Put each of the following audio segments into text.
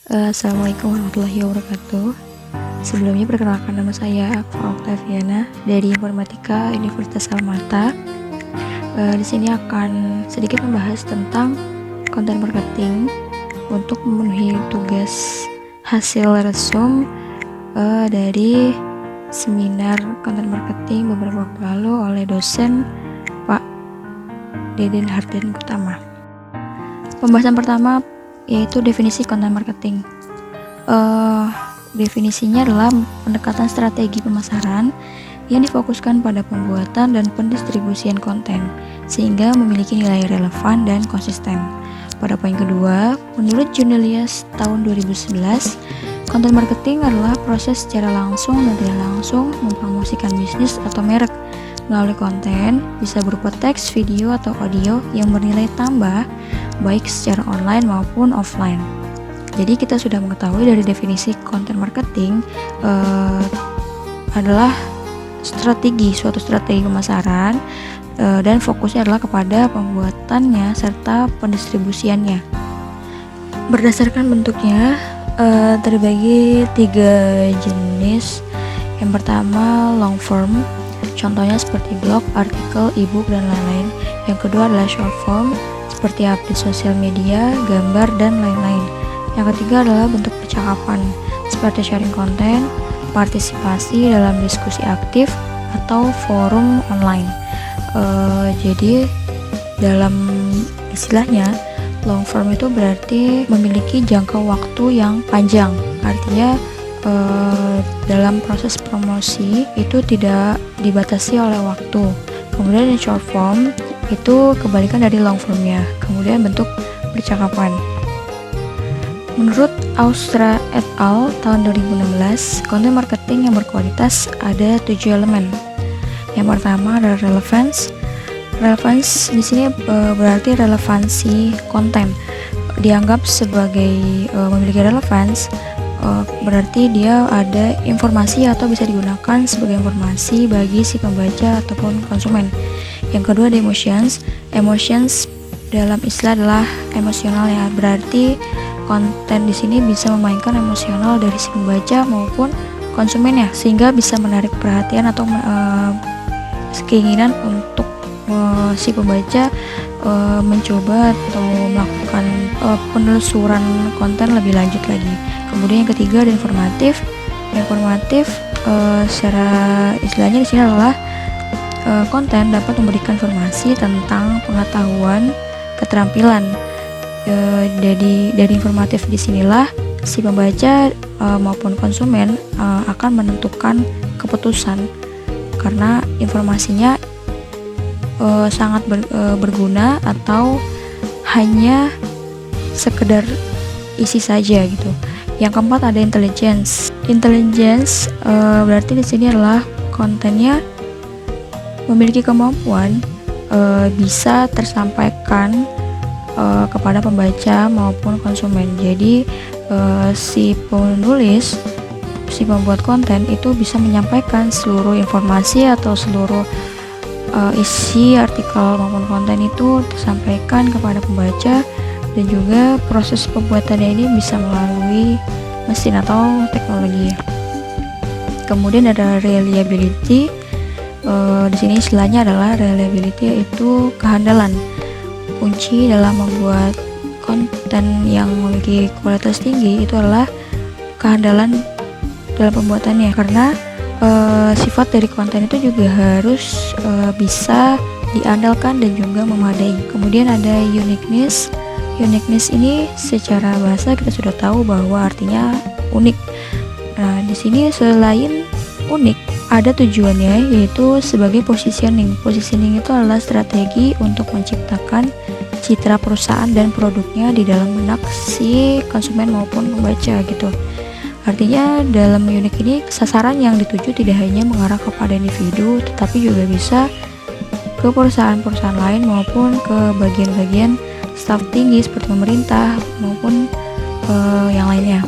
Assalamualaikum warahmatullahi wabarakatuh. Sebelumnya perkenalkan, nama saya Akfa Oktaviana dari Informatika Universitas Almata. Di sini akan sedikit membahas tentang konten marketing untuk memenuhi tugas hasil resume dari seminar konten marketing beberapa waktu lalu oleh dosen Pak Deden Harden Utama. Pembahasan pertama yaitu definisi konten marketing. Definisinya adalah pendekatan strategi pemasaran yang difokuskan pada pembuatan dan pendistribusian konten sehingga memiliki nilai relevan dan konsisten. Pada poin kedua, menurut Junelius tahun 2011, konten marketing adalah proses secara langsung dan tidak langsung mempromosikan bisnis atau merek melalui konten, bisa berupa teks, video, atau audio yang bernilai tambah baik secara online maupun offline. Jadi kita sudah mengetahui dari definisi konten marketing adalah suatu strategi pemasaran dan fokusnya adalah kepada pembuatannya serta pendistribusiannya. Berdasarkan bentuknya terbagi 3 jenis. Yang pertama long form, contohnya seperti blog, artikel, ebook, dan lain-lain. Yang kedua adalah short form, seperti update sosial media, gambar, dan lain-lain. Yang ketiga adalah bentuk percakapan, seperti sharing konten, partisipasi dalam diskusi aktif, atau forum online. Jadi dalam istilahnya, long form itu berarti memiliki jangka waktu yang panjang. Artinya dalam proses promosi itu tidak dibatasi oleh waktu. Kemudian yang short form itu kebalikan dari long formnya. Kemudian bentuk percakapan. Menurut Austra et al. Tahun 2016, konten marketing yang berkualitas ada 7 elemen. Yang pertama adalah relevance. Relevance di sini berarti relevansi konten. Dianggap sebagai memiliki relevance, berarti dia ada informasi atau bisa digunakan sebagai informasi bagi si pembaca ataupun konsumen. Yang kedua ada emotions. Emotions dalam istilah adalah emosional ya, berarti konten di sini bisa memainkan emosional dari si pembaca maupun konsumen ya, sehingga bisa menarik perhatian atau keinginan untuk si pembaca mencoba atau melakukan penelusuran konten lebih lanjut lagi. Kemudian yang ketiga ada informatif. Informatif secara istilahnya di sini adalah konten dapat memberikan informasi tentang pengetahuan, keterampilan. Dari informatif disinilah si pembaca maupun konsumen akan menentukan keputusan, karena informasinya sangat berguna atau hanya sekedar isi saja gitu. Yang keempat ada intelligence. Intelligence berarti di sini adalah kontennya memiliki kemampuan bisa tersampaikan kepada pembaca maupun konsumen. Jadi si penulis, si pembuat konten itu bisa menyampaikan seluruh informasi atau seluruh isi artikel maupun konten itu tersampaikan kepada pembaca, dan juga proses pembuatannya ini bisa melalui mesin atau teknologi. Kemudian ada reliability. Di sini istilahnya adalah reliability, yaitu kehandalan. Kunci dalam membuat konten yang memiliki kualitas tinggi itu adalah kehandalan dalam pembuatannya, karena sifat dari konten itu juga harus bisa diandalkan dan juga memadai. Kemudian ada uniqueness. Uniqueness ini secara bahasa kita sudah tahu bahwa artinya unik. Nah, di sini selain unik, ada tujuannya, yaitu sebagai positioning. Positioning itu adalah strategi untuk menciptakan citra perusahaan dan produknya di dalam benak si konsumen maupun pembaca gitu. Artinya dalam unik ini sasaran yang dituju tidak hanya mengarah kepada individu, tetapi juga bisa ke perusahaan-perusahaan lain maupun ke bagian-bagian staf tinggi seperti pemerintah maupun yang lainnya.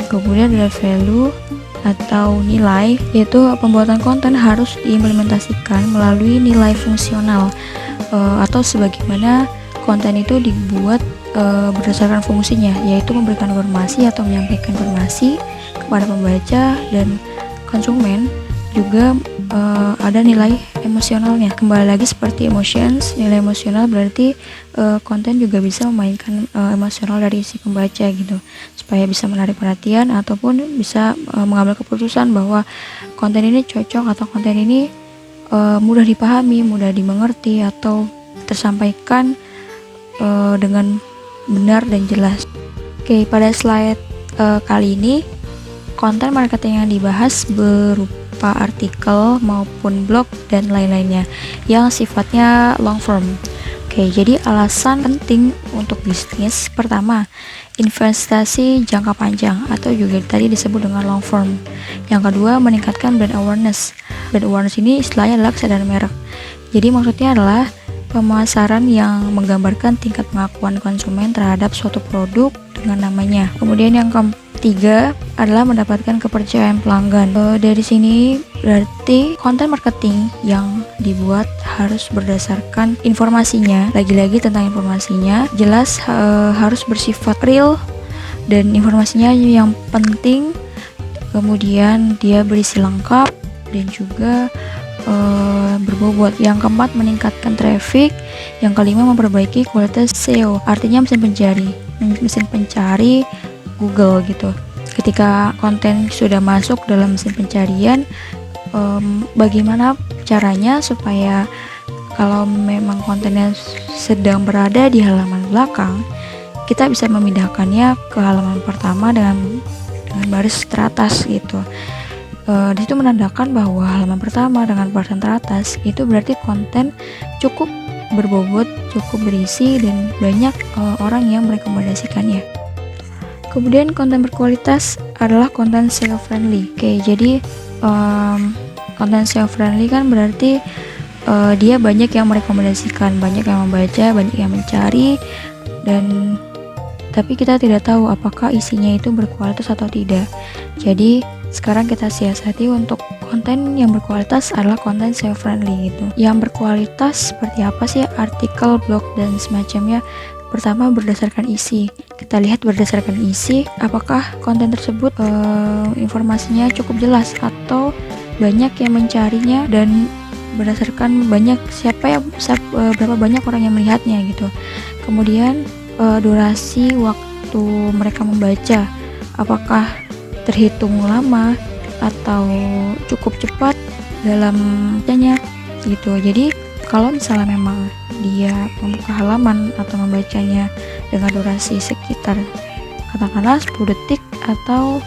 Kemudian ada value atau nilai, yaitu pembuatan konten harus diimplementasikan melalui nilai fungsional atau sebagaimana konten itu dibuat berdasarkan fungsinya, yaitu memberikan informasi atau menyampaikan informasi kepada pembaca dan konsumen. Juga ada nilai emosionalnya. Kembali lagi seperti emotions, nilai emosional berarti konten juga bisa memainkan emosional dari si pembaca gitu, supaya bisa menarik perhatian ataupun bisa mengambil keputusan bahwa konten ini cocok atau konten ini mudah dipahami, mudah dimengerti, atau tersampaikan dengan benar dan jelas. Oke, pada slide kali ini konten marketing yang dibahas berupa artikel maupun blog dan lain-lainnya yang sifatnya long form. Oke, jadi alasan penting untuk bisnis pertama, investasi jangka panjang atau juga tadi disebut dengan long form. Yang kedua, meningkatkan brand awareness. Brand awareness ini istilahnya adalah kesadaran merek. Jadi maksudnya adalah pemasaran yang menggambarkan tingkat pengakuan konsumen terhadap suatu produk dengan namanya. Kemudian yang ketiga adalah mendapatkan kepercayaan pelanggan. Dari sini berarti konten marketing yang dibuat harus berdasarkan informasinya, lagi-lagi tentang informasinya, jelas harus bersifat real dan informasinya yang penting, kemudian dia berisi lengkap dan juga berbobot. Yang keempat, meningkatkan traffic. Yang kelima, memperbaiki kualitas SEO, artinya mesin pencari Google gitu. Ketika konten sudah masuk dalam mesin pencarian, bagaimana caranya supaya kalau memang kontennya sedang berada di halaman belakang, kita bisa memindahkannya ke halaman pertama dengan baris teratas gitu. Di situ menandakan bahwa halaman pertama dengan barisan teratas itu berarti konten cukup berbobot, cukup berisi, dan banyak orang yang merekomendasikannya. Kemudian konten berkualitas adalah konten SEO friendly. Oke, jadi konten SEO friendly kan berarti dia banyak yang merekomendasikan, banyak yang membaca, banyak yang mencari, dan tapi kita tidak tahu apakah isinya itu berkualitas atau tidak. Jadi sekarang kita siasati untuk konten yang berkualitas adalah konten SEO friendly gitu. Yang berkualitas seperti apa sih? Artikel, blog, dan semacamnya. Pertama, berdasarkan isi. Kita lihat berdasarkan isi, apakah konten tersebut informasinya cukup jelas atau banyak yang mencarinya, dan berdasarkan berapa banyak orang yang melihatnya gitu. Kemudian durasi waktu mereka membaca, apakah terhitung lama atau cukup cepat dalam bacanya gitu. Jadi kalau misalnya memang dia membuka halaman atau membacanya dengan durasi sekitar katakanlah 10 detik atau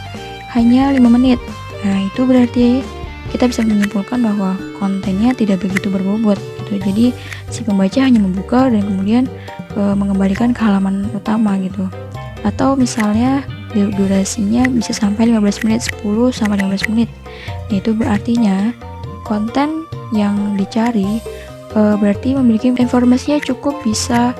hanya 5 menit, nah itu berarti kita bisa menyimpulkan bahwa kontennya tidak begitu berbobot gitu. Jadi si pembaca hanya membuka dan kemudian mengembalikan ke halaman utama gitu. Atau misalnya durasinya bisa sampai 15 menit, 10 sampai 15 menit. Itu berartinya konten yang dicari berarti memiliki informasinya cukup bisa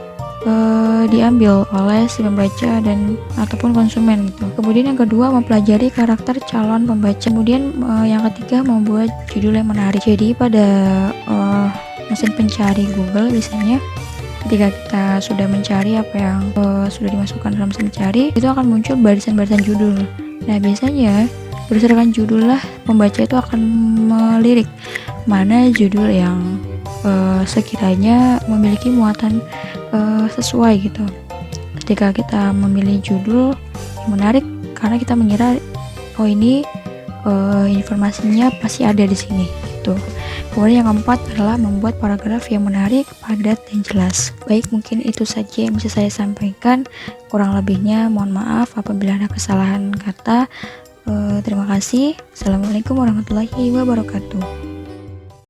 diambil oleh si pembaca dan ataupun konsumen gitu. Kemudian yang kedua, mempelajari karakter calon pembaca. Kemudian yang ketiga, membuat judul yang menarik. Jadi pada mesin pencari Google biasanya ketika kita sudah mencari apa yang sudah dimasukkan dalam mesin pencari, itu akan muncul barisan-barisan judul. Nah biasanya berdasarkan judul lah pembaca itu akan melirik mana judul yang sekiranya memiliki muatan sesuai gitu. Ketika kita memilih judul yang menarik karena kita mengira oh ini informasinya pasti ada di sini gitu. Kemudian yang keempat adalah membuat paragraf yang menarik, padat, dan jelas. Baik, mungkin itu saja yang bisa saya sampaikan. Kurang lebihnya mohon maaf apabila ada kesalahan kata. Terima kasih. Assalamualaikum warahmatullahi wabarakatuh.